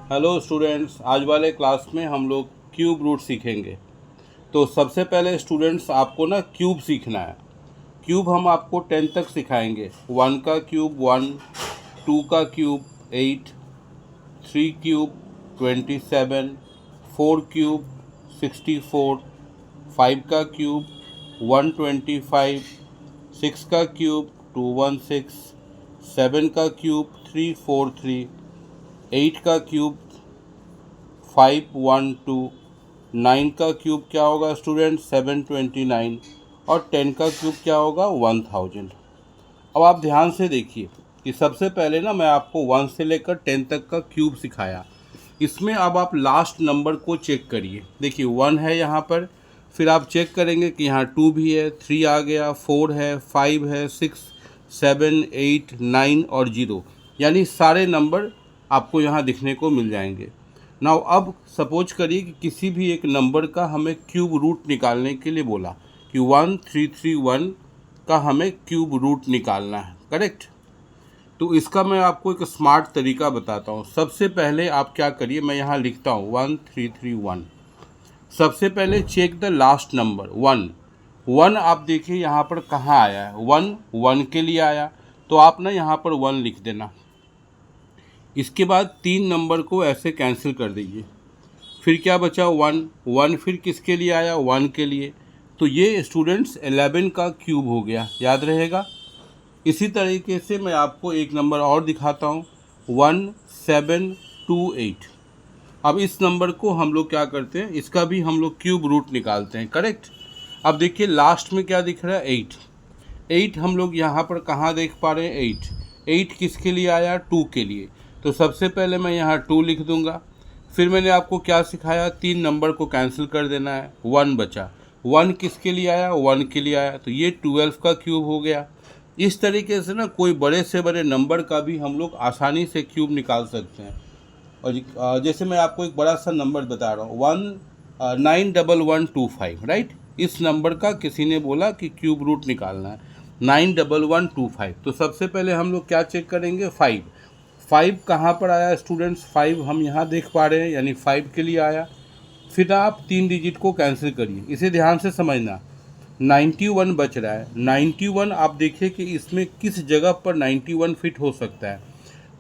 Hello students, आज वाले class में हम लोग क्यूब रूट सीखेंगे। तो सबसे पहले स्टूडेंट्स आपको ना क्यूब सीखना है। क्यूब हम आपको 10 तक सिखाएंगे। 1 का क्यूब 1, 2 का क्यूब 8, 3 क्यूब 27, 4 क्यूब 64, 5 का क्यूब 125, 6 का क्यूब 216, 7 का क्यूब 343, 8 का क्यूब 512, 9 का क्यूब क्या होगा स्टूडेंट 729 और 10 का क्यूब क्या होगा 1000। अब आप ध्यान से देखिए कि सबसे पहले ना मैं आपको 1 से लेकर 10 तक का क्यूब सिखाया। इसमें अब आप लास्ट नंबर को चेक करिए। देखिए 1 है यहाँ पर, फिर आप चेक करेंगे कि यहाँ 2 भी है, 3 आ गया, 4 है, 5 है, 6, 7, 8, 9 और 0, यानी सारे नंबर आपको यहाँ दिखने को मिल जाएंगे। नाउ अब सपोज करिए कि किसी भी एक नंबर का हमें क्यूब रूट निकालने के लिए बोला कि 1331 का हमें क्यूब रूट निकालना है, करेक्ट। तो इसका मैं आपको एक स्मार्ट तरीका बताता हूँ। सबसे पहले आप क्या करिए, मैं यहाँ लिखता हूँ 1331। सबसे पहले चेक द लास्ट नंबर 1। 1 आप देखिए यहाँ पर कहाँ आया है, 1 1 के लिए आया, तो आप ना यहाँ पर 1 लिख देना। इसके बाद 3 नंबर को ऐसे कैंसिल कर दीजिए। फिर क्या बचा 1 1, फिर किसके लिए आया 1 के लिए, तो ये स्टूडेंट्स 11 का क्यूब हो गया, याद रहेगा। इसी तरीके से मैं आपको एक नंबर और दिखाता हूँ 1728। अब इस नंबर को हम लोग क्या करते हैं, इसका भी हम लोग क्यूब रूट निकालते हैं, करेक्ट। अब देखिए लास्ट में क्या दिख रहा है 8। 8 हम लोग यहाँ पर कहाँ देख पा रहे हैं 8। 8 किसके लिए आया 2 के लिए, तो सबसे पहले मैं यहाँ 2 लिख दूँगा। फिर मैंने आपको क्या सिखाया, 3 नंबर को कैंसिल कर देना है, 1 बचा। 1 किसके लिए आया 1 के लिए आया, तो ये 12 का क्यूब हो गया। इस तरीके से ना कोई बड़े से बड़े नंबर का भी हम लोग आसानी से क्यूब निकाल सकते हैं। और जैसे मैं आपको एक बड़ा सा नंबर बता रहा हूँ 91125, राइट। इस नंबर का किसी ने बोला कि क्यूब रूट निकालना है 91125। तो सबसे पहले हम लोग क्या चेक करेंगे 5। 5 कहाँ पर आया स्टूडेंट्स, 5 हम यहाँ देख पा रहे हैं, यानी 5 के लिए आया। फिर आप 3 डिजिट को कैंसिल करिए, इसे ध्यान से समझना। 91 बच रहा है, 91 आप देखिए कि इसमें किस जगह पर 91 फिट हो सकता है,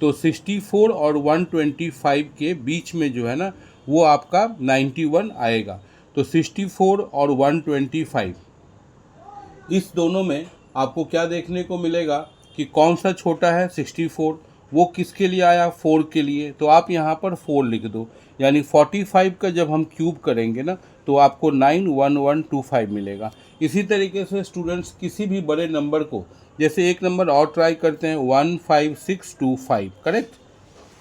तो 64 और 125 के बीच में जो है ना वो आपका 91 आएगा। तो 64 और 125 इस दोनों में आपको क्या देखने को मिलेगा कि कौन सा छोटा है 64, वो किसके लिए आया 4 के लिए, तो आप यहाँ पर 4 लिख दो। यानी 45 का जब हम क्यूब करेंगे ना तो आपको 91125 मिलेगा। इसी तरीके से स्टूडेंट्स किसी भी बड़े नंबर को, जैसे एक नंबर और ट्राई करते हैं 15625, करेक्ट।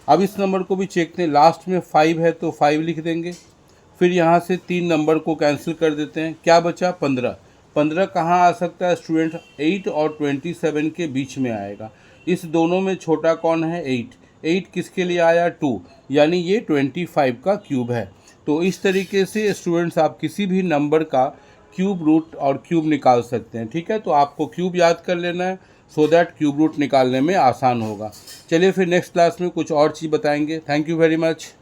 अब इस नंबर को भी चेकते हैं, लास्ट में 5 है तो 5 लिख देंगे। फिर यहाँ से 3 नंबर को कैंसिल कर देते हैं, क्या बचा 15। 15 कहाँ आ सकता है स्टूडेंट, 8 और 27 के बीच में आएगा। इस दोनों में छोटा कौन है 8। 8 किसके लिए आया 2, यानी ये 25 का क्यूब है। तो इस तरीके से स्टूडेंट्स आप किसी भी नंबर का क्यूब रूट और क्यूब निकाल सकते हैं, ठीक है। तो आपको क्यूब याद कर लेना है सो दैट क्यूब रूट निकालने में आसान होगा। चलिए फिर नेक्स्ट क्लास में कुछ और चीज़ बताएंगे। Thank you very much.